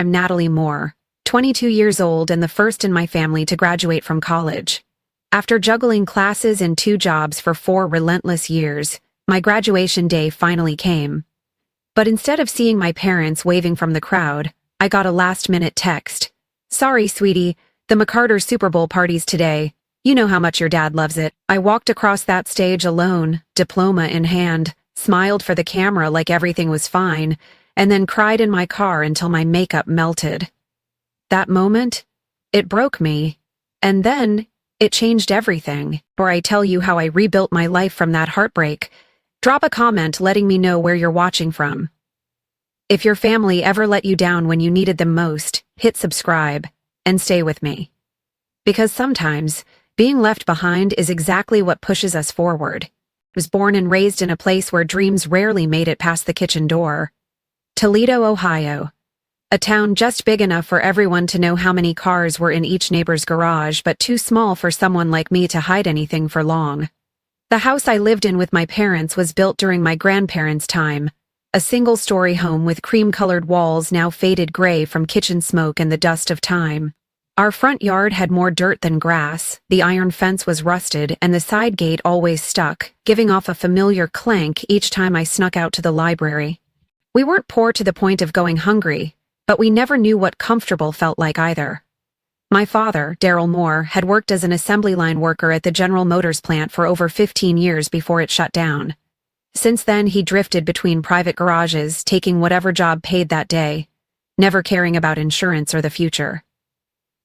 I'm Natalie Moore, 22 years old and the first in my family to graduate from college. After juggling classes and 2 jobs for 4 relentless years, my graduation day finally came. But instead of seeing my parents waving from the crowd, I got a last-minute text. "Sorry, sweetie, the McCarter Super Bowl party's today. You know how much your dad loves it." I walked across that stage alone, diploma in hand, smiled for the camera like everything was fine, and then cried in my car until my makeup melted. That moment, it broke me. And then, it changed everything. Before I tell you how I rebuilt my life from that heartbreak, drop a comment letting me know where you're watching from. If your family ever let you down when you needed them most, hit subscribe, and stay with me. Because sometimes, being left behind is exactly what pushes us forward. I was born and raised in a place where dreams rarely made it past the kitchen door. Toledo, Ohio. A town just big enough for everyone to know how many cars were in each neighbor's garage, but too small for someone like me to hide anything for long. The house I lived in with my parents was built during my grandparents' time, a single-story home with cream-colored walls now faded gray from kitchen smoke and the dust of time. Our front yard had more dirt than grass, the iron fence was rusted, and the side gate always stuck, giving off a familiar clank each time I snuck out to the library. We weren't poor to the point of going hungry, but we never knew what comfortable felt like either. My father, Daryl Moore, had worked as an assembly line worker at the General Motors plant for over 15 years before it shut down. Since then, he drifted between private garages, taking whatever job paid that day, never caring about insurance or the future.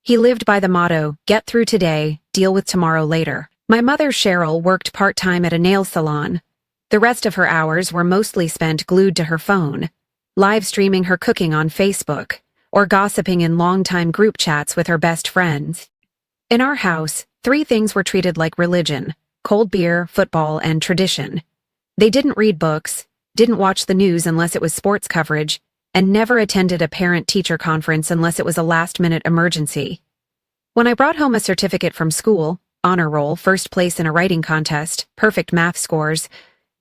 He lived by the motto, "Get through today, deal with tomorrow later." My mother, Cheryl, worked part-time at a nail salon. The rest of her hours were mostly spent glued to her phone, live streaming her cooking on Facebook, or gossiping in long-time group chats with her best friends. In our house, 3 things were treated like religion: cold beer, football, and tradition. They didn't read books, didn't watch the news unless it was sports coverage, and never attended a parent-teacher conference unless it was a last-minute emergency. When I brought home a certificate from school, honor roll, first place in a writing contest, perfect math scores,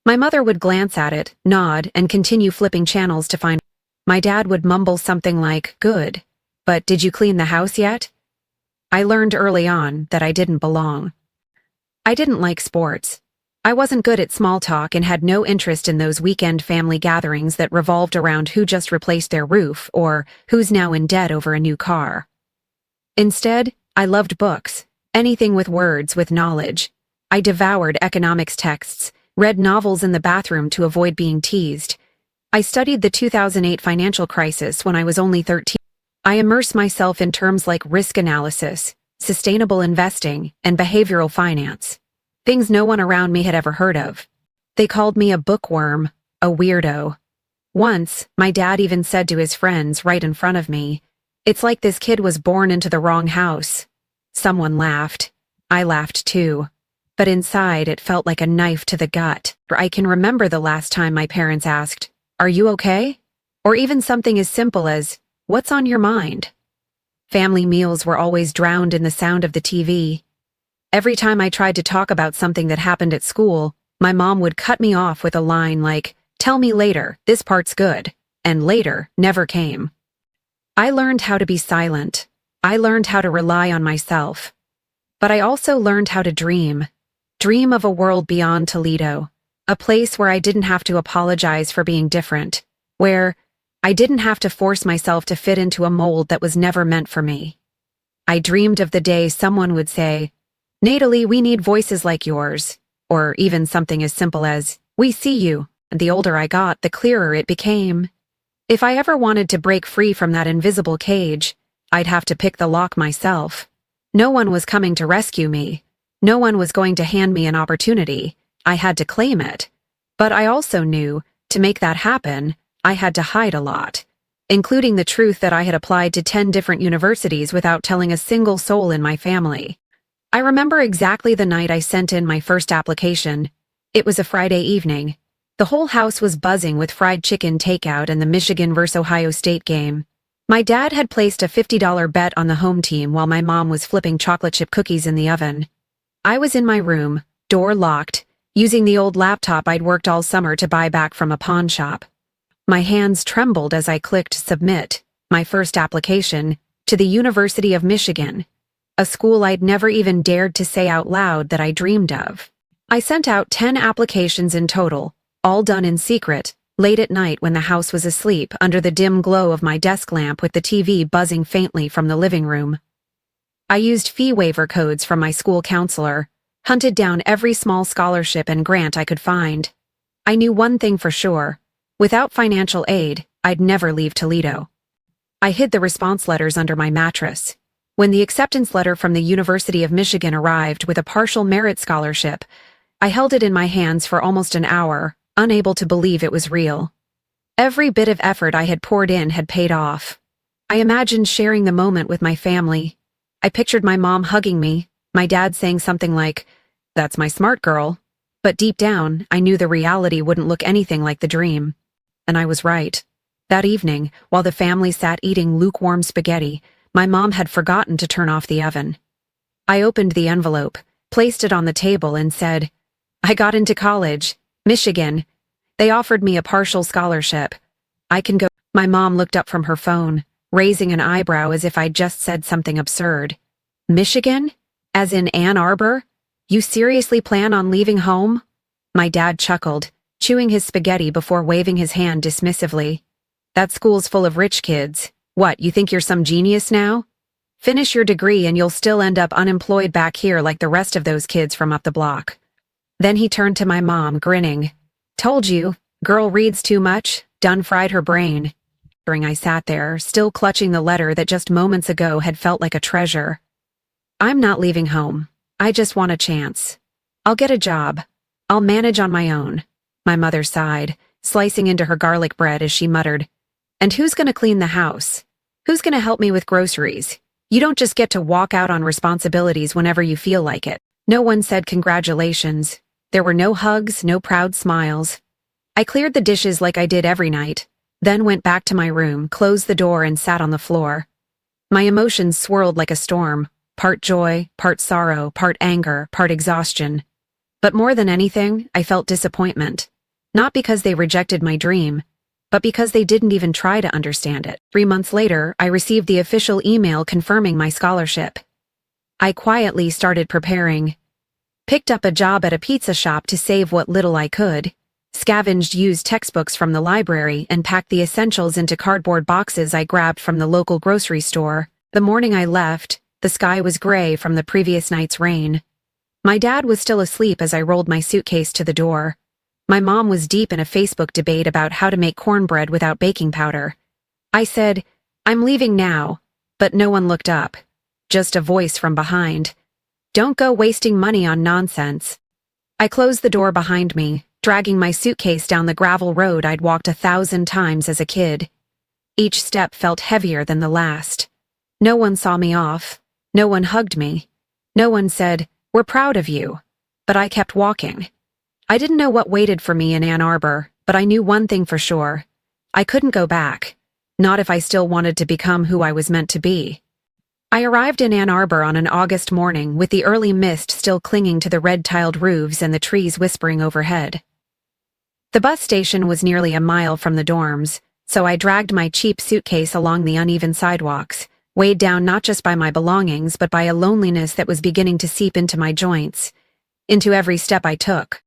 my mother would glance at it, nod, and continue flipping channels to find. My dad would mumble something like, "Good, but did you clean the house yet?" I learned early on that I didn't belong. I didn't like sports. I wasn't good at small talk and had no interest in those weekend family gatherings that revolved around who just replaced their roof or who's now in debt over a new car. Instead, I loved books, anything with words, with knowledge. I devoured economics texts, read novels in the bathroom to avoid being teased. I studied the 2008 financial crisis when I was only 13. I immersed myself in terms like risk analysis, sustainable investing, and behavioral finance. Things no one around me had ever heard of. They called me a bookworm, a weirdo. Once, my dad even said to his friends right in front of me, "It's like this kid was born into the wrong house." Someone laughed. I laughed too. But inside, it felt like a knife to the gut. I can remember the last time my parents asked, "Are you okay?" Or even something as simple as, "What's on your mind?" Family meals were always drowned in the sound of the TV. Every time I tried to talk about something that happened at school, my mom would cut me off with a line like, "Tell me later, this part's good," and later never came. I learned how to be silent. I learned how to rely on myself. But I also learned how to dream. Dream of a world beyond Toledo, a place where I didn't have to apologize for being different, where I didn't have to force myself to fit into a mold that was never meant for me. I dreamed of the day someone would say, "Natalie, we need voices like yours," or even something as simple as, "We see you," and the older I got, the clearer it became. If I ever wanted to break free from that invisible cage, I'd have to pick the lock myself. No one was coming to rescue me. No one was going to hand me an opportunity. I had to claim it. But I also knew, to make that happen, I had to hide a lot, including the truth that I had applied to 10 different universities without telling a single soul in my family. I remember exactly the night I sent in my first application. It was a Friday evening. The whole house was buzzing with fried chicken takeout and the Michigan vs. Ohio State game. My dad had placed a $50 bet on the home team while my mom was flipping chocolate chip cookies in the oven. I was in my room, door locked, using the old laptop I'd worked all summer to buy back from a pawn shop. My hands trembled as I clicked submit, my first application, to the University of Michigan, a school I'd never even dared to say out loud that I dreamed of. I sent out 10 applications in total, all done in secret, late at night when the house was asleep under the dim glow of my desk lamp with the TV buzzing faintly from the living room. I used fee waiver codes from my school counselor, hunted down every small scholarship and grant I could find. I knew one thing for sure: without financial aid, I'd never leave Toledo. I hid the response letters under my mattress. When the acceptance letter from the University of Michigan arrived with a partial merit scholarship, I held it in my hands for almost an hour, unable to believe it was real. Every bit of effort I had poured in had paid off. I imagined sharing the moment with my family. I pictured my mom hugging me, my dad saying something like, "That's my smart girl." But deep down, I knew the reality wouldn't look anything like the dream. And I was right. That evening, while the family sat eating lukewarm spaghetti, my mom had forgotten to turn off the oven. I opened the envelope, placed it on the table, and said, "I got into college, Michigan. They offered me a partial scholarship. I can go." My mom looked up from her phone, raising an eyebrow as if I'd just said something absurd. "Michigan? As in Ann Arbor? You seriously plan on leaving home?" My dad chuckled, chewing his spaghetti before waving his hand dismissively. "That school's full of rich kids. What, you think you're some genius now? Finish your degree and you'll still end up unemployed back here like the rest of those kids from up the block." Then he turned to my mom, grinning. "Told you, girl reads too much, done fried her brain." I sat there, still clutching the letter that just moments ago had felt like a treasure. "I'm not leaving home. I just want a chance. I'll get a job. I'll manage on my own." My mother sighed, slicing into her garlic bread as she muttered, "And who's going to clean the house? Who's going to help me with groceries? You don't just get to walk out on responsibilities whenever you feel like it." No one said congratulations. There were no hugs, no proud smiles. I cleared the dishes like I did every night, then went back to my room, closed the door, and sat on the floor. My emotions swirled like a storm, part joy, part sorrow, part anger, part exhaustion. But more than anything, I felt disappointment. Not because they rejected my dream, but because they didn't even try to understand it. 3 months later, I received the official email confirming my scholarship. I quietly started preparing. Picked up a job at a pizza shop to save what little I could, scavenged used textbooks from the library, and packed the essentials into cardboard boxes I grabbed from the local grocery store. The morning I left, the sky was gray from the previous night's rain. My dad was still asleep as I rolled my suitcase to the door. My mom was deep in a Facebook debate about how to make cornbread without baking powder. I said, "I'm leaving now," but no one looked up. Just a voice from behind. "Don't go wasting money on nonsense." I closed the door behind me, dragging my suitcase down the gravel road I'd walked 1,000 times as a kid. Each step felt heavier than the last. No one saw me off. No one hugged me. No one said, "We're proud of you." But I kept walking. I didn't know what waited for me in Ann Arbor, but I knew one thing for sure. I couldn't go back. Not if I still wanted to become who I was meant to be. I arrived in Ann Arbor on an August morning with the early mist still clinging to the red-tiled roofs and the trees whispering overhead. The bus station was nearly a mile from the dorms, so I dragged my cheap suitcase along the uneven sidewalks, weighed down not just by my belongings but by a loneliness that was beginning to seep into my joints, into every step I took.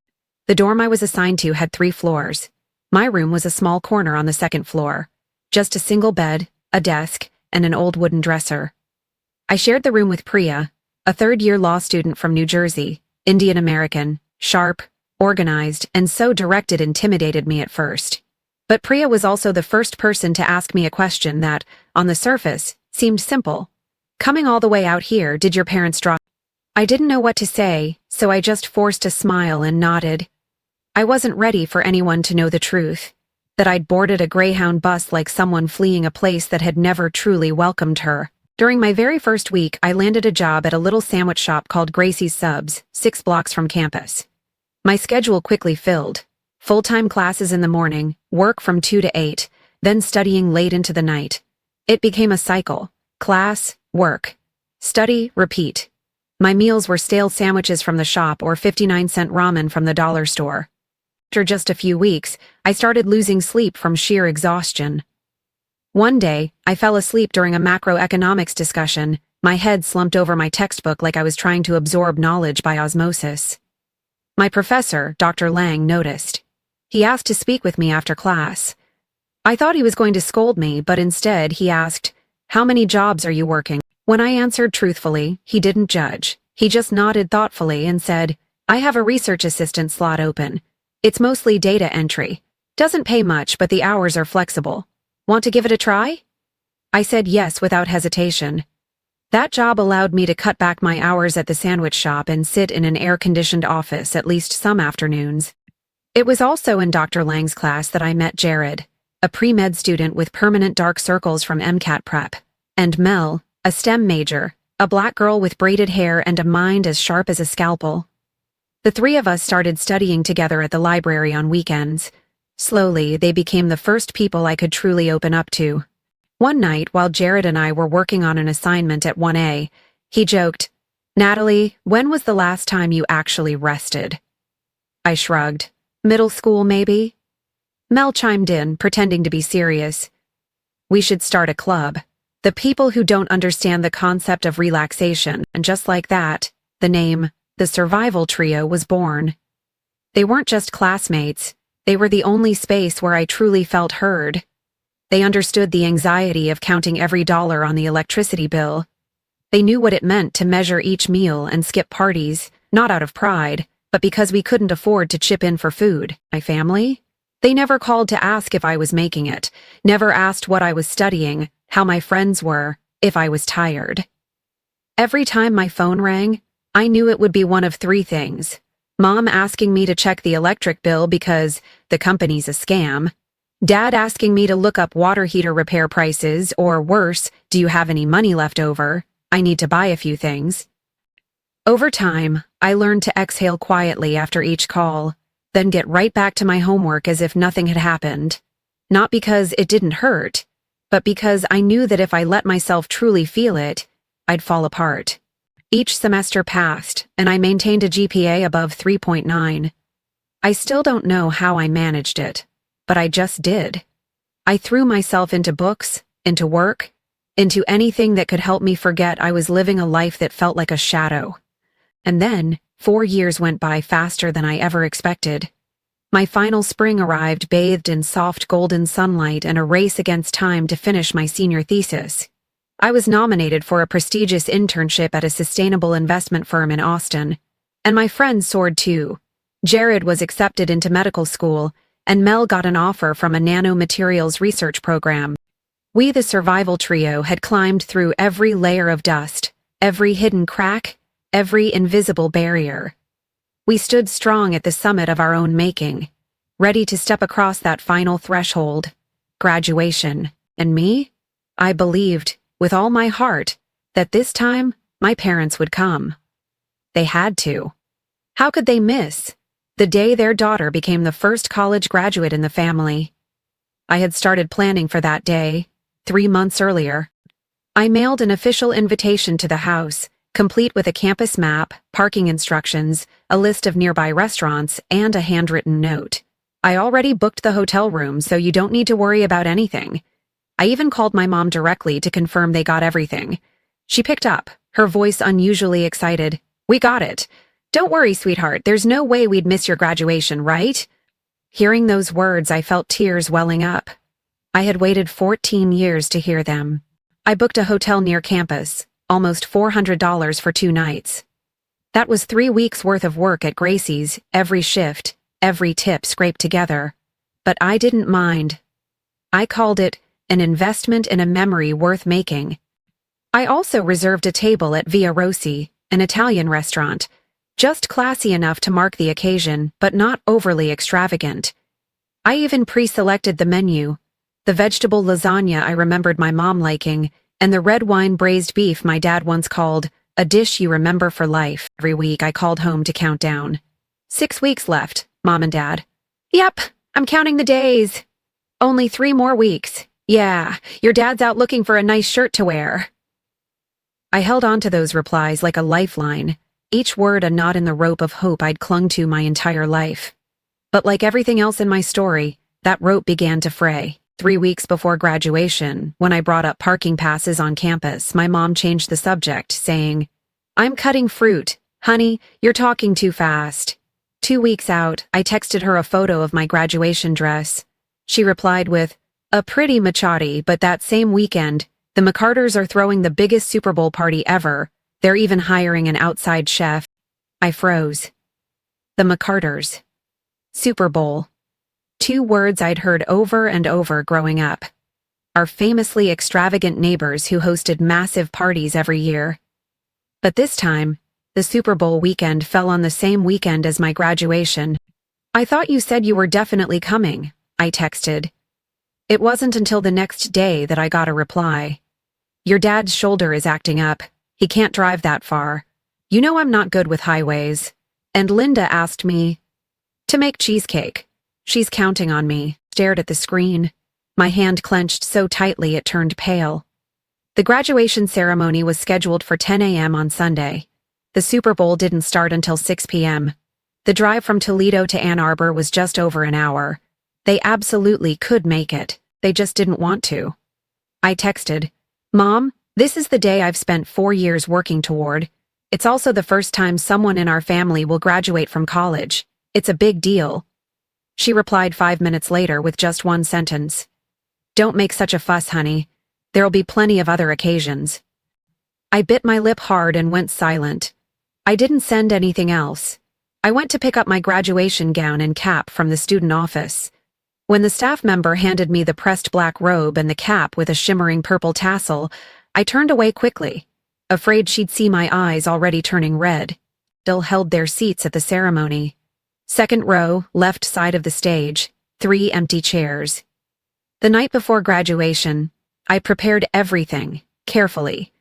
The dorm I was assigned to had 3 floors. My room was a small corner on the 2nd floor. Just a single bed, a desk, and an old wooden dresser. I shared the room with Priya, a 3rd-year law student from New Jersey, Indian American, sharp, organized, and so direct it intimidated me at first. But Priya was also the first person to ask me a question that, on the surface, seemed simple. "Coming all the way out here, did your parents drop?" I didn't know what to say, so I just forced a smile and nodded. I wasn't ready for anyone to know the truth, that I'd boarded a Greyhound bus like someone fleeing a place that had never truly welcomed her. During my very first week, I landed a job at a little sandwich shop called Gracie's Subs, 6 blocks from campus. My schedule quickly filled. Full-time classes in the morning, work from 2 to 8, then studying late into the night. It became a cycle. Class, work. Study, repeat. My meals were stale sandwiches from the shop or 59-cent ramen from the dollar store. After just a few weeks, I started losing sleep from sheer exhaustion. One day, I fell asleep during a macroeconomics discussion, my head slumped over my textbook like I was trying to absorb knowledge by osmosis. My professor, Dr. Lang, noticed. He asked to speak with me after class. I thought he was going to scold me, but instead he asked, "How many jobs are you working?" When I answered truthfully, he didn't judge. He just nodded thoughtfully and said, "I have a research assistant slot open. It's mostly data entry. Doesn't pay much, but the hours are flexible. Want to give it a try?" I said yes without hesitation. That job allowed me to cut back my hours at the sandwich shop and sit in an air-conditioned office at least some afternoons. It was also in Dr. Lang's class that I met Jared, a pre-med student with permanent dark circles from MCAT prep, and Mel, a STEM major, a black girl with braided hair and a mind as sharp as a scalpel. The three of us started studying together at the library on weekends. Slowly, they became the first people I could truly open up to. One night, while Jared and I were working on an assignment at 1A, he joked, "Natalie, when was the last time you actually rested?" I shrugged. "Middle school, maybe?" Mel chimed in, pretending to be serious. "We should start a club. The people who don't understand the concept of relaxation," and just like that, the name, the Survival Trio, was born. They weren't just classmates. They were the only space where I truly felt heard. They understood the anxiety of counting every dollar on the electricity bill. They knew what it meant to measure each meal and skip parties, not out of pride, but because we couldn't afford to chip in for food. My family? They never called to ask if I was making it, never asked what I was studying, how my friends were, if I was tired. Every time my phone rang, I knew it would be one of three things. Mom asking me to check the electric bill because the company's a scam. Dad asking me to look up water heater repair prices, or worse, "Do you have any money left over? I need to buy a few things." Over time, I learned to exhale quietly after each call, then get right back to my homework as if nothing had happened. Not because it didn't hurt, but because I knew that if I let myself truly feel it, I'd fall apart. Each semester passed, and I maintained a GPA above 3.9. I still don't know how I managed it, but I just did. I threw myself into books, into work, into anything that could help me forget I was living a life that felt like a shadow. And then, 4 years went by faster than I ever expected. My final spring arrived bathed in soft golden sunlight and a race against time to finish my senior thesis. I was nominated for a prestigious internship at a sustainable investment firm in Austin, and my friends soared too. Jared was accepted into medical school, and Mel got an offer from a nanomaterials research program. We, the Survival Trio, had climbed through every layer of dust, every hidden crack, every invisible barrier. We stood strong at the summit of our own making, ready to step across that final threshold, graduation. And me? I believed, with all my heart, that this time my parents would come. They had to. How could they miss the day their daughter became the first college graduate in the family? I had started planning for that day, 3 months earlier. I mailed an official invitation to the house, complete with a campus map, parking instructions, a list of nearby restaurants, and a handwritten note. "I already booked the hotel room, so you don't need to worry about anything." I even called my mom directly to confirm they got everything. She picked up, her voice unusually excited. "We got it. Don't worry, sweetheart, there's no way we'd miss your graduation, right?" Hearing those words, I felt tears welling up. I had waited 14 years to hear them. I booked a hotel near campus, almost $400 for 2 nights. That was 3 weeks' worth of work at Gracie's, every shift, every tip scraped together. But I didn't mind. I called it an investment in a memory worth making. I also reserved a table at Via Rossi, an Italian restaurant, just classy enough to mark the occasion, but not overly extravagant. I even pre-selected the menu, the vegetable lasagna I remembered my mom liking, and the red wine braised beef my dad once called a dish you remember for life. Every week I called home to count down. 6 weeks left, Mom and Dad. "Yep, I'm counting the days. Only 3 more weeks. Yeah, your dad's out looking for a nice shirt to wear." I held on to those replies like a lifeline, each word a knot in the rope of hope I'd clung to my entire life. But like everything else in my story, that rope began to fray. 3 weeks before graduation, when I brought up parking passes on campus, my mom changed the subject, saying, "I'm cutting fruit. Honey, you're talking too fast." 2 weeks out, I texted her a photo of my graduation dress. She replied with, "A pretty machete, but that same weekend, the McCarters are throwing the biggest Super Bowl party ever. They're even hiring an outside chef." I froze. The McCarters. Super Bowl. 2 words I'd heard over and over growing up. Our famously extravagant neighbors who hosted massive parties every year. But this time, the Super Bowl weekend fell on the same weekend as my graduation. "I thought you said you were definitely coming," I texted. It wasn't until the next day that I got a reply. "Your dad's shoulder is acting up. He can't drive that far. You know I'm not good with highways. And Linda asked me to make cheesecake. She's counting on me." Stared at the screen. My hand clenched so tightly it turned pale. The graduation ceremony was scheduled for 10 a.m. on Sunday. The Super Bowl didn't start until 6 p.m. The drive from Toledo to Ann Arbor was just over an hour. They absolutely could make it. They just didn't want to. I texted, "Mom, this is the day I've spent 4 years working toward. It's also the first time someone in our family will graduate from college. It's a big deal." She replied 5 minutes later with just one sentence. "Don't make such a fuss, honey. There'll be plenty of other occasions." I bit my lip hard and went silent. I didn't send anything else. I went to pick up my graduation gown and cap from the student office. When the staff member handed me the pressed black robe and the cap with a shimmering purple tassel, I turned away quickly, afraid she'd see my eyes already turning red. Still held their seats at the ceremony. Second row, left side of the stage, 3 empty chairs. The night before graduation, I prepared everything, carefully.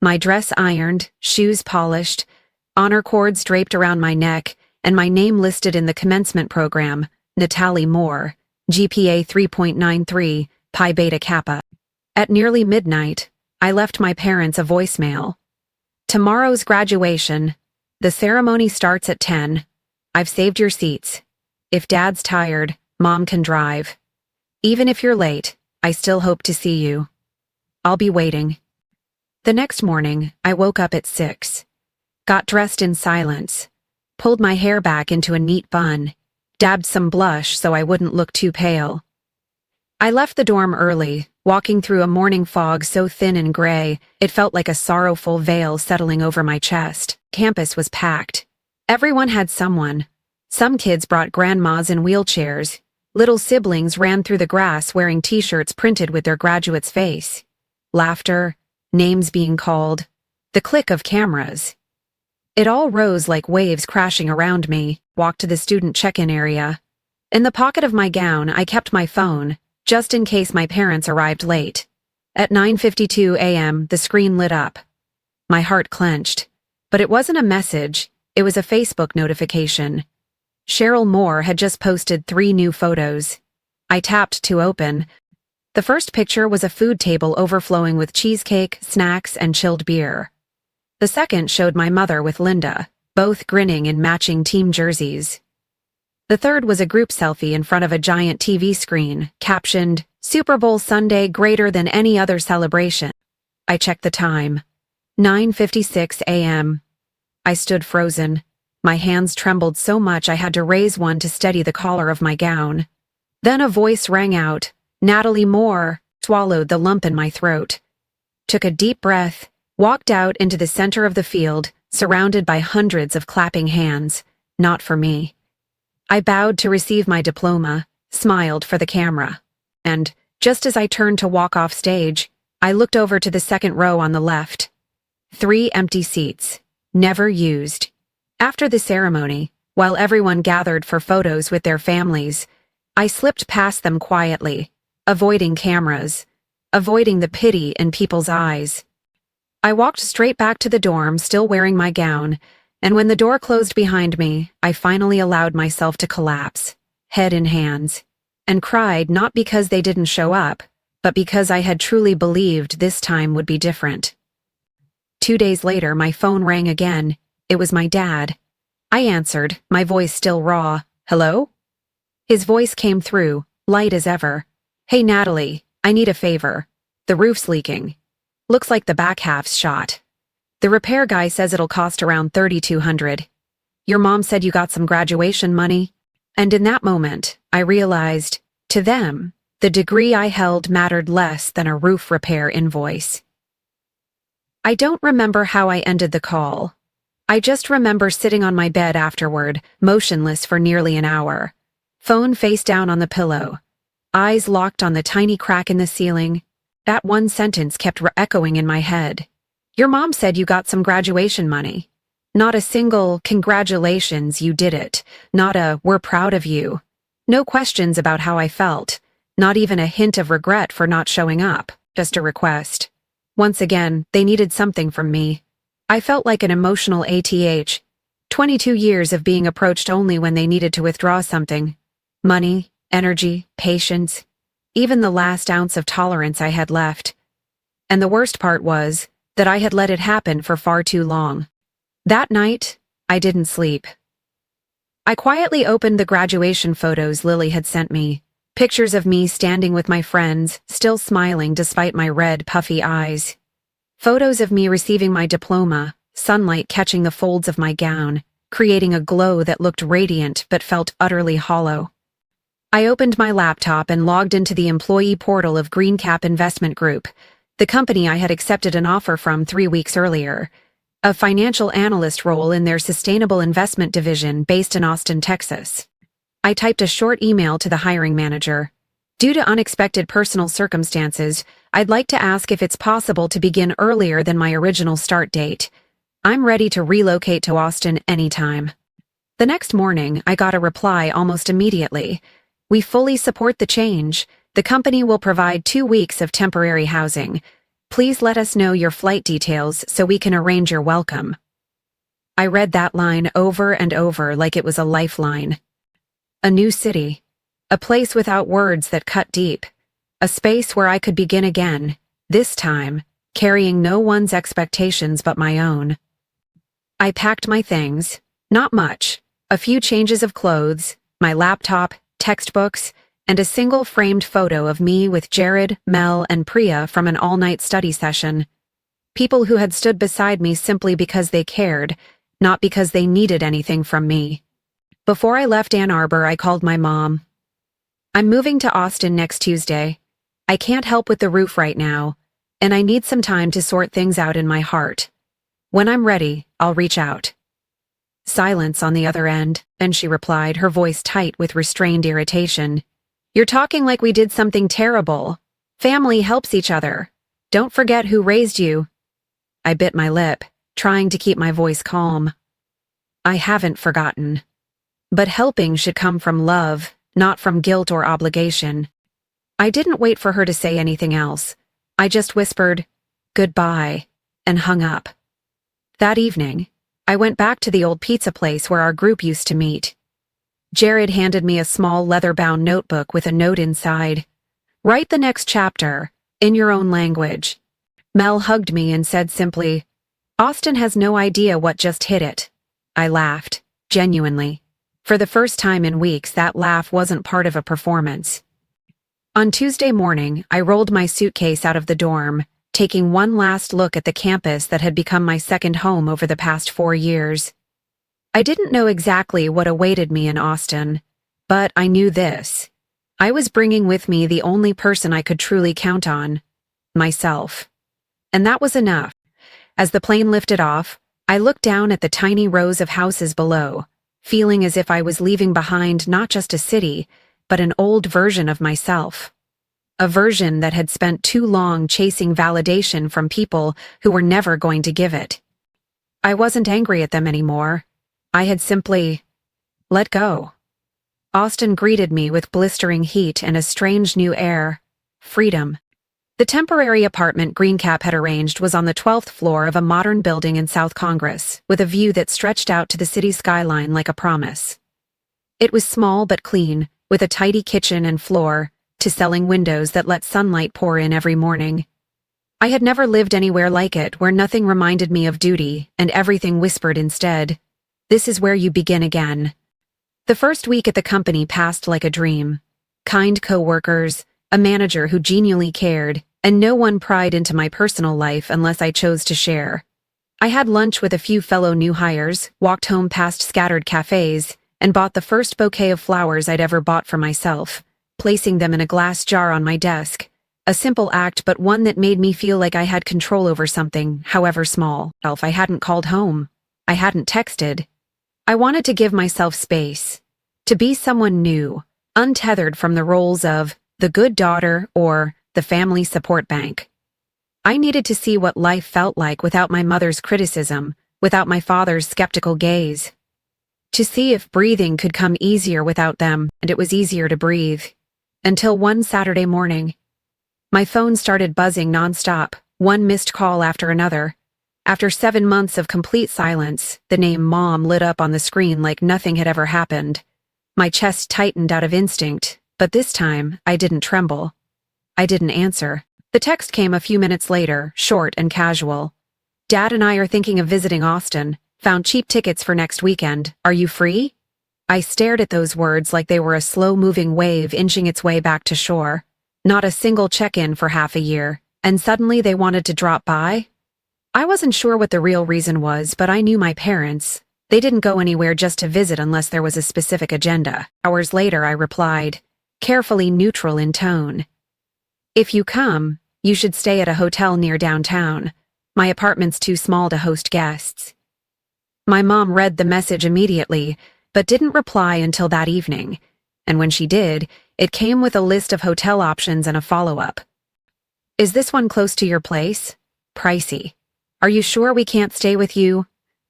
My dress ironed, shoes polished, honor cords draped around my neck, and my name listed in the commencement program, Natalie Moore, GPA 3.93, Pi Beta Kappa. At nearly midnight, I left my parents a voicemail. "Tomorrow's graduation. The ceremony starts at 10. I've saved your seats. If Dad's tired, Mom can drive. Even if you're late, I still hope to see you. I'll be waiting." The next morning, I woke up at 6. Got dressed in silence. Pulled my hair back into a neat bun. Dabbed some blush so I wouldn't look too pale. I left the dorm early, walking through a morning fog so thin and gray, it felt like a sorrowful veil settling over my chest. Campus was packed. Everyone had someone. Some kids brought grandmas in wheelchairs. Little siblings ran through the grass wearing t-shirts printed with their graduate's face. Laughter, names being called, the click of cameras. It all rose like waves crashing around me. Walked to the student check-in area. In the pocket of my gown, I kept my phone, just in case my parents arrived late. At 9:52 a.m., the screen lit up. My heart clenched. But it wasn't a message, it was a Facebook notification. Cheryl Moore had just posted 3 new photos. I tapped to open. The first picture was a food table overflowing with cheesecake, snacks, and chilled beer. The second showed my mother with Linda, both grinning in matching team jerseys. The third was a group selfie in front of a giant TV screen, captioned, "Super Bowl Sunday greater than any other celebration." I checked the time. 9:56 a.m. I stood frozen. My hands trembled so much I had to raise one to steady the collar of my gown. Then a voice rang out, "Natalie Moore," swallowed the lump in my throat. Took a deep breath, walked out into the center of the field, surrounded by hundreds of clapping hands. Not for me. I bowed to receive my diploma, smiled for the camera. And, just as I turned to walk off stage, I looked over to the second row on the left. 3 empty seats, never used. After the ceremony, while everyone gathered for photos with their families, I slipped past them quietly, avoiding cameras, avoiding the pity in people's eyes. I walked straight back to the dorm, still wearing my gown, and when the door closed behind me, I finally allowed myself to collapse, head in hands, and cried not because they didn't show up, but because I had truly believed this time would be different. 2 days later, my phone rang again. It was my dad. I answered, my voice still raw. "Hello?" His voice came through, light as ever. Hey Natalie, I need a favor. The roof's leaking. Looks like the back half's shot. The repair guy says it'll cost around $3,200. Your mom said you got some graduation money. And in that moment, I realized, to them, the degree I held mattered less than a roof repair invoice. I don't remember how I ended the call. I just remember sitting on my bed afterward, motionless for nearly an hour. Phone face down on the pillow. Eyes locked on the tiny crack in the ceiling. That one sentence kept echoing in my head. Your mom said you got some graduation money. Not a single, congratulations, you did it. Not a, we're proud of you. No questions about how I felt. Not even a hint of regret for not showing up. Just a request. Once again, they needed something from me. I felt like an emotional ATH. 22 years of being approached only when they needed to withdraw something. Money, energy, patience. Even the last ounce of tolerance I had left. And the worst part was that I had let it happen for far too long. That night, I didn't sleep. I quietly opened the graduation photos Lily had sent me. Pictures of me standing with my friends, still smiling despite my red, puffy eyes. Photos of me receiving my diploma, sunlight catching the folds of my gown, creating a glow that looked radiant but felt utterly hollow. I opened my laptop and logged into the employee portal of GreenCap Investment Group, the company I had accepted an offer from 3 weeks earlier, a financial analyst role in their sustainable investment division based in Austin, Texas. I typed a short email to the hiring manager. Due to unexpected personal circumstances, I'd like to ask if it's possible to begin earlier than my original start date. I'm ready to relocate to Austin anytime. The next morning, I got a reply almost immediately. We fully support the change. The company will provide 2 weeks of temporary housing. Please let us know your flight details so we can arrange your welcome. I read that line over and over like it was a lifeline. A new city. A place without words that cut deep. A space where I could begin again, this time, carrying no one's expectations but my own. I packed my things. Not much. A few changes of clothes, my laptop, textbooks, and a single framed photo of me with Jared, Mel, and Priya from an all-night study session. People who had stood beside me simply because they cared, not because they needed anything from me. Before I left Ann Arbor, I called my mom. I'm moving to Austin next Tuesday. I can't help with the roof right now, and I need some time to sort things out in my heart. When I'm ready, I'll reach out. Silence on the other end, and she replied, her voice tight with restrained irritation. You're talking like we did something terrible. Family helps each other. Don't forget who raised you. I bit my lip, trying to keep my voice calm. I haven't forgotten. But helping should come from love, not from guilt or obligation. I didn't wait for her to say anything else. I just whispered, goodbye, and hung up. That evening, I went back to the old pizza place where our group used to meet. Jared handed me a small leather-bound notebook with a note inside. Write the next chapter, in your own language. Mel hugged me and said simply, Austin has no idea what just hit it. I laughed, genuinely. For the first time in weeks, that laugh wasn't part of a performance. On Tuesday morning, I rolled my suitcase out of the dorm, taking one last look at the campus that had become my second home over the past 4 years. I didn't know exactly what awaited me in Austin, but I knew this. I was bringing with me the only person I could truly count on, myself. And that was enough. As the plane lifted off, I looked down at the tiny rows of houses below, feeling as if I was leaving behind not just a city, but an old version of myself. A version that had spent too long chasing validation from people who were never going to give it. I wasn't angry at them anymore. I had simply let go. Austin greeted me with blistering heat and a strange new air. Freedom. The temporary apartment GreenCap had arranged was on the 12th floor of a modern building in South Congress, with a view that stretched out to the city skyline like a promise. It was small but clean, with a tidy kitchen and floor, to selling windows that let sunlight pour in every morning. I had never lived anywhere like it, where nothing reminded me of duty and everything whispered instead, this is where you begin again. The first week at the company passed like a dream. Kind co-workers, a a manager who genuinely cared, and no one pried into my personal life unless I chose to share. I had lunch with a few fellow new hires, walked home past scattered cafes, and bought the first bouquet of flowers I'd ever bought for myself, placing them in a glass jar on my desk. A simple act, but one that made me feel like I had control over something, however small. I hadn't called home. I hadn't texted. I wanted to give myself space. To be someone new, untethered from the roles of the good daughter or the family support bank. I needed to see what life felt like without my mother's criticism, without my father's skeptical gaze. To see if breathing could come easier without them, and it was easier to breathe. Until one Saturday morning. My phone started buzzing nonstop, one missed call after another. After 7 months of complete silence, the name Mom lit up on the screen like nothing had ever happened. My chest tightened out of instinct, but this time, I didn't tremble. I didn't answer. The text came a few minutes later, short and casual. Dad and I are thinking of visiting Austin. Found cheap tickets for next weekend. Are you free? I stared at those words like they were a slow-moving wave inching its way back to shore. Not a single check-in for half a year, and suddenly they wanted to drop by? I wasn't sure what the real reason was, but I knew my parents. They didn't go anywhere just to visit unless there was a specific agenda. Hours later, I replied, carefully neutral in tone. If you come, you should stay at a hotel near downtown. My apartment's too small to host guests. My mom read the message immediately, but didn't reply until that evening. And when she did, it came with a list of hotel options and a follow-up. Is this one close to your place? Pricey. Are you sure we can't stay with you?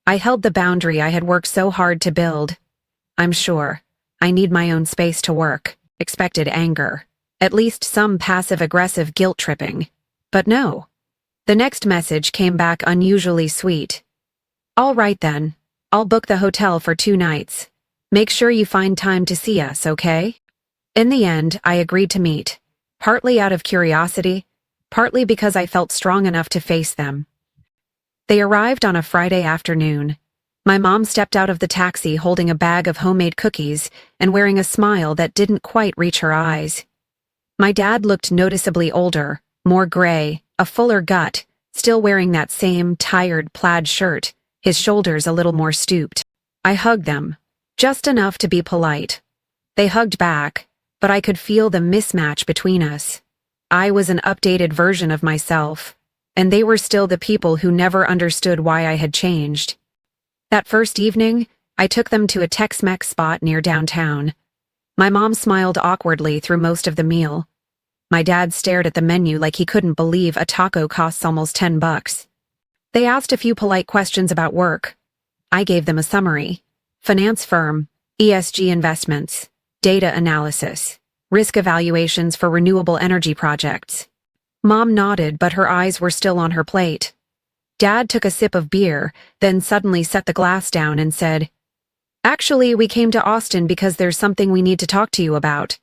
I held the boundary I had worked so hard to build. I'm sure. I need my own space to work. Expected anger. At least some passive-aggressive guilt-tripping. But no. The next message came back unusually sweet. All right then. I'll book the hotel for 2 nights. Make sure you find time to see us, okay? In the end, I agreed to meet. Partly out of curiosity, partly because I felt strong enough to face them. They arrived on a Friday afternoon. My mom stepped out of the taxi holding a bag of homemade cookies and wearing a smile that didn't quite reach her eyes. My dad looked noticeably older, more gray, a fuller gut, still wearing that same tired plaid shirt, his shoulders a little more stooped. I hugged them, just enough to be polite. They hugged back, but I could feel the mismatch between us. I was an updated version of myself, and they were still the people who never understood why I had changed. That first evening, I took them to a Tex-Mex spot near downtown. My mom smiled awkwardly through most of the meal. My dad stared at the menu like he couldn't believe a taco costs almost $10. They asked a few polite questions about work. I gave them a summary. Finance firm, ESG investments, data analysis, risk evaluations for renewable energy projects. Mom nodded, but her eyes were still on her plate. Dad took a sip of beer, then suddenly set the glass down and said, "Actually, we came to Austin because there's something we need to talk to you about."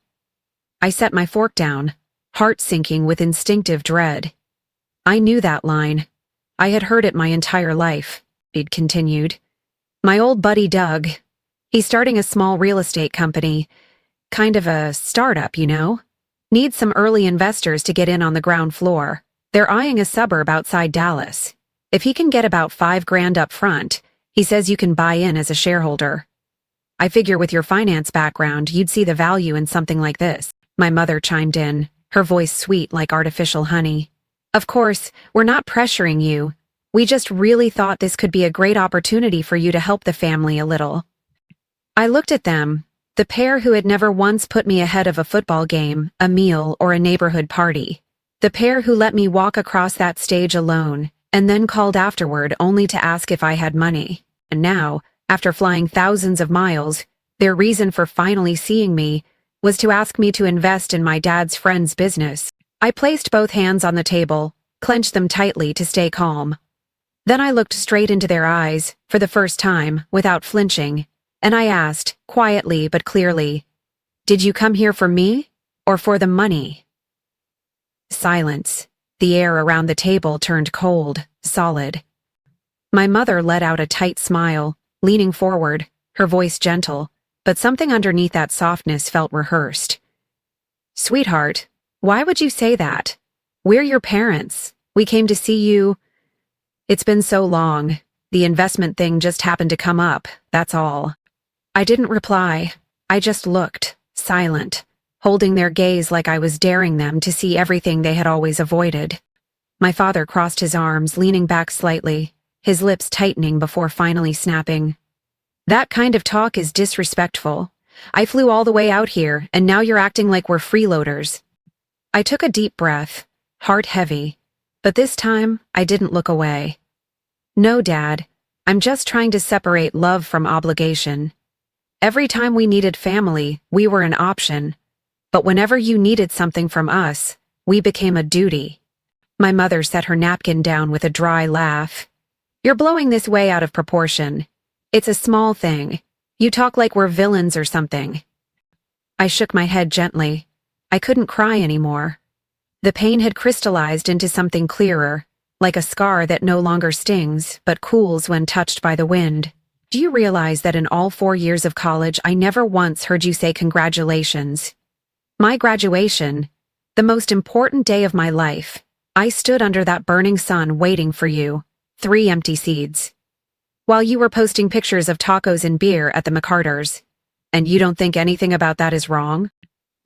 I set my fork down, heart sinking with instinctive dread. I knew that line. I had heard it my entire life, he'd continued. My old buddy Doug. He's starting a small real estate company. Kind of a startup, you know? Needs some early investors to get in on the ground floor. They're eyeing a suburb outside Dallas. If he can get about $5,000 up front, he says you can buy in as a shareholder. I figure with your finance background, you'd see the value in something like this. My mother chimed in, her voice sweet like artificial honey. Of course, we're not pressuring you. We just really thought this could be a great opportunity for you to help the family a little. I looked at them, the pair who had never once put me ahead of a football game, a meal, or a neighborhood party. The pair who let me walk across that stage alone, and then called afterward only to ask if I had money. And now, after flying thousands of miles, their reason for finally seeing me was to ask me to invest in my dad's friend's business. I placed both hands on the table, clenched them tightly to stay calm. Then I looked straight into their eyes, for the first time, without flinching, and I asked, quietly but clearly, "Did you come here for me, or for the money?" Silence. The air around the table turned cold, solid. My mother let out a tight smile, leaning forward, her voice gentle, but something underneath that softness felt rehearsed. "Sweetheart, Why would you say that? We're your parents. We came to see you. It's been so long. The investment thing just happened to come up, that's all. I didn't reply. I just looked, silent, holding their gaze like I was daring them to see everything they had always avoided. My father crossed his arms, leaning back slightly, his lips tightening before finally snapping. That kind of talk is disrespectful. I flew all the way out here, and now you're acting like we're freeloaders. I took a deep breath, heart heavy, but this time I didn't look away. No, Dad, I'm just trying to separate love from obligation. Every time we needed family, we were an option. But whenever you needed something from us, we became a duty. My mother set her napkin down with a dry laugh. You're blowing this way out of proportion. It's a small thing. You talk like we're villains or something. I shook my head gently. I couldn't cry anymore. The pain had crystallized into something clearer, like a scar that no longer stings, but cools when touched by the wind. Do you realize that in all 4 years of college, I never once heard you say congratulations? My graduation, the most important day of my life, I stood under that burning sun waiting for you, 3 empty seats. While you were posting pictures of tacos and beer at the McCarters. And you don't think anything about that is wrong?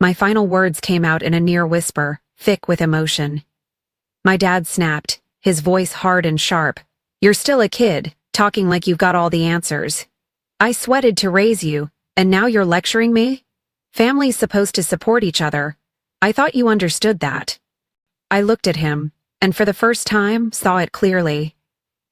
My final words came out in a near whisper, thick with emotion. My dad snapped, his voice hard and sharp. You're still a kid, talking like you've got all the answers. I sweated to raise you, and now you're lecturing me? Family's supposed to support each other. I thought you understood that. I looked at him, and for the first time saw it clearly.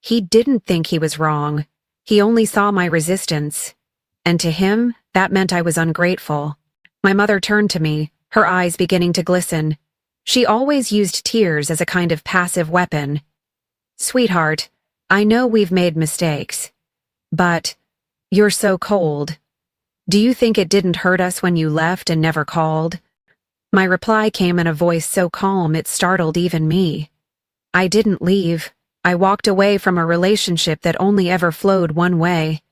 He didn't think he was wrong. He only saw my resistance. And to him, that meant I was ungrateful. My mother turned to me, her eyes beginning to glisten. She always used tears as a kind of passive weapon. Sweetheart, I know we've made mistakes. But you're so cold. Do you think it didn't hurt us when you left and never called? My reply came in a voice so calm it startled even me. I didn't leave. I walked away from a relationship that only ever flowed one way.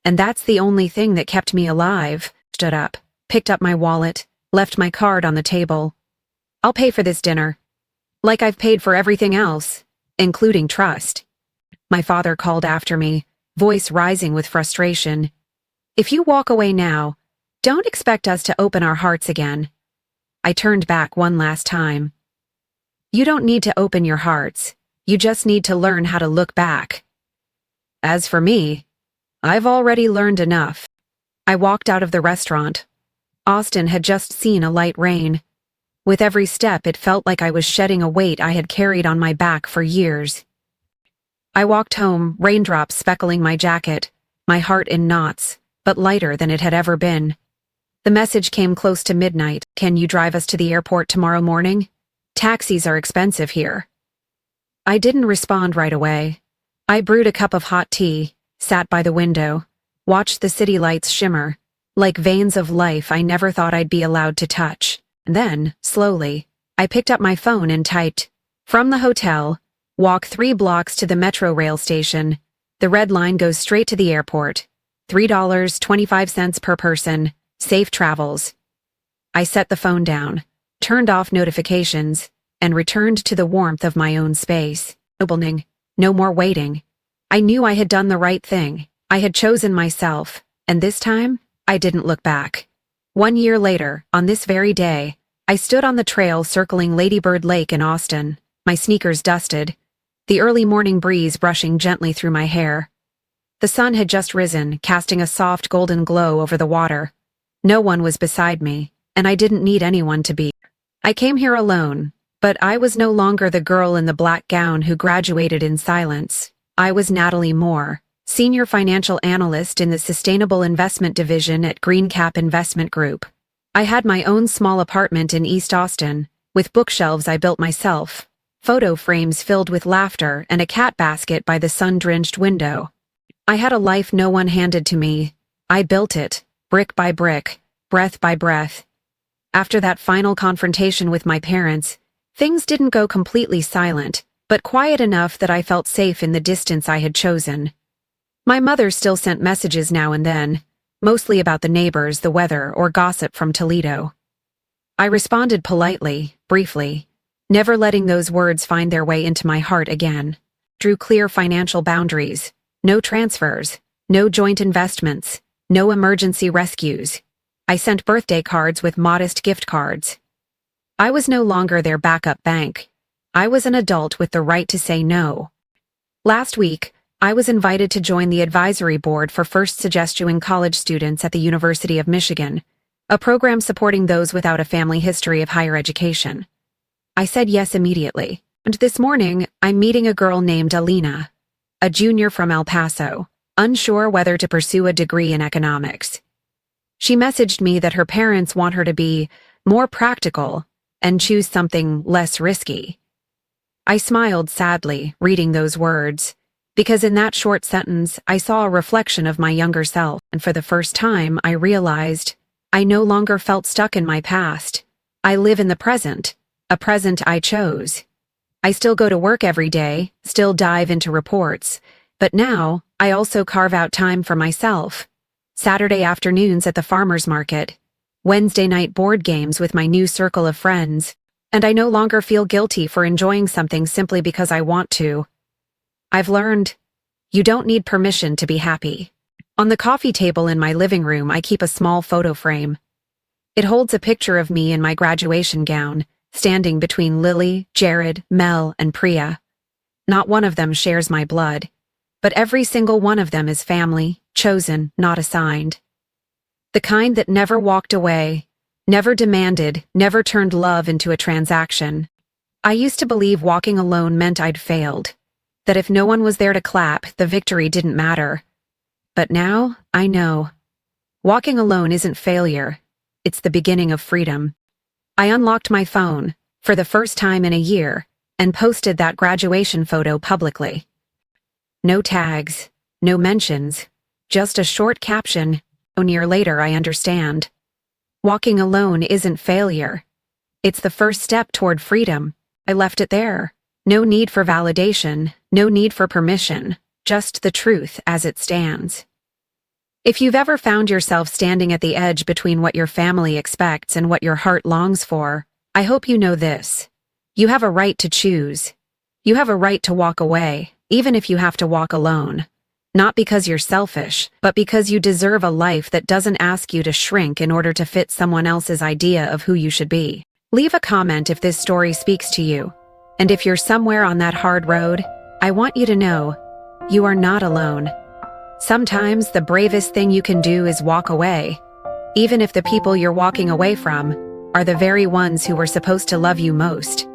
And that's the only thing that kept me alive. Stood up, picked up my wallet, left my card on the table. I'll pay for this dinner. Like I've paid for everything else, including trust. My father called after me, voice rising with frustration. If you walk away now, don't expect us to open our hearts again. I turned back one last time. You don't need to open your hearts. You just need to learn how to look back. As for me, I've already learned enough. I walked out of the restaurant. Austin had just seen a light rain. With every step, it felt like I was shedding a weight I had carried on my back for years. I walked home, raindrops speckling my jacket, my heart in knots, but lighter than it had ever been. The message came close to midnight. Can you drive us to the airport tomorrow morning? Taxis are expensive here. I didn't respond right away. I brewed a cup of hot tea, sat by the window, watched the city lights shimmer, like veins of life I never thought I'd be allowed to touch. Then, slowly, I picked up my phone and typed, "From the hotel, walk 3 blocks to the metro rail station. The red line goes straight to the airport. $3.25 per person. Safe travels." I set the phone down, turned off notifications, and returned to the warmth of my own space. Opening. No more waiting. I knew I had done the right thing. I had chosen myself, and this time, I didn't look back. 1 year later, on this very day, I stood on the trail circling Ladybird Lake in Austin, my sneakers dusted, the early morning breeze brushing gently through my hair. The sun had just risen, casting a soft golden glow over the water. No one was beside me, and I didn't need anyone to be. I came here alone, but I was no longer the girl in the black gown who graduated in silence. I was Natalie Moore, senior financial analyst in the Sustainable Investment Division at Greencap Investment Group. I had my own small apartment in East Austin, with bookshelves I built myself, photo frames filled with laughter, and a cat basket by the sun-drenched window. I had a life no one handed to me. I built it, brick by brick, breath by breath. After that final confrontation with my parents, things didn't go completely silent, but quiet enough that I felt safe in the distance I had chosen. My mother still sent messages now and then, mostly about the neighbors, the weather, or gossip from Toledo. I responded politely, briefly, never letting those words find their way into my heart again. Drew clear financial boundaries. No transfers. No joint investments. No emergency rescues. I sent birthday cards with modest gift cards. I was no longer their backup bank. I was an adult with the right to say no. Last week, I was invited to join the advisory board for First Suggestion college students at the University of Michigan, a program supporting those without a family history of higher education. I said yes immediately, and this morning, I'm meeting a girl named Alina, a junior from El Paso, unsure whether to pursue a degree in economics. She messaged me that her parents want her to be more practical and choose something less risky. I smiled sadly, reading those words, because in that short sentence, I saw a reflection of my younger self, and for the first time, I realized I no longer felt stuck in my past. I live in the present, a present I chose. I still go to work every day, still dive into reports, but now I also carve out time for myself. Saturday afternoons at the farmer's market, Wednesday night board games with my new circle of friends, and I no longer feel guilty for enjoying something simply because I want to. I've learned, you don't need permission to be happy. On the coffee table in my living room, I keep a small photo frame. It holds a picture of me in my graduation gown, standing between Lily, Jared, Mel, and Priya. Not one of them shares my blood, but every single one of them is family, chosen, not assigned. The kind that never walked away, never demanded, never turned love into a transaction. I used to believe walking alone meant I'd failed, that if no one was there to clap, the victory didn't matter. But now, I know. Walking alone isn't failure, it's the beginning of freedom. I unlocked my phone, for the first time in a year, and posted that graduation photo publicly. No tags, no mentions, just a short caption. A year later, I understand. Walking alone isn't failure. It's the first step toward freedom. I left it there. No need for validation, no need for permission, just the truth as it stands. If you've ever found yourself standing at the edge between what your family expects and what your heart longs for, I hope you know this. You have a right to choose. You have a right to walk away, even if you have to walk alone. Not because you're selfish, but because you deserve a life that doesn't ask you to shrink in order to fit someone else's idea of who you should be. Leave a comment if this story speaks to you. And if you're somewhere on that hard road, I want you to know, you are not alone. Sometimes the bravest thing you can do is walk away, even if the people you're walking away from are the very ones who were supposed to love you most.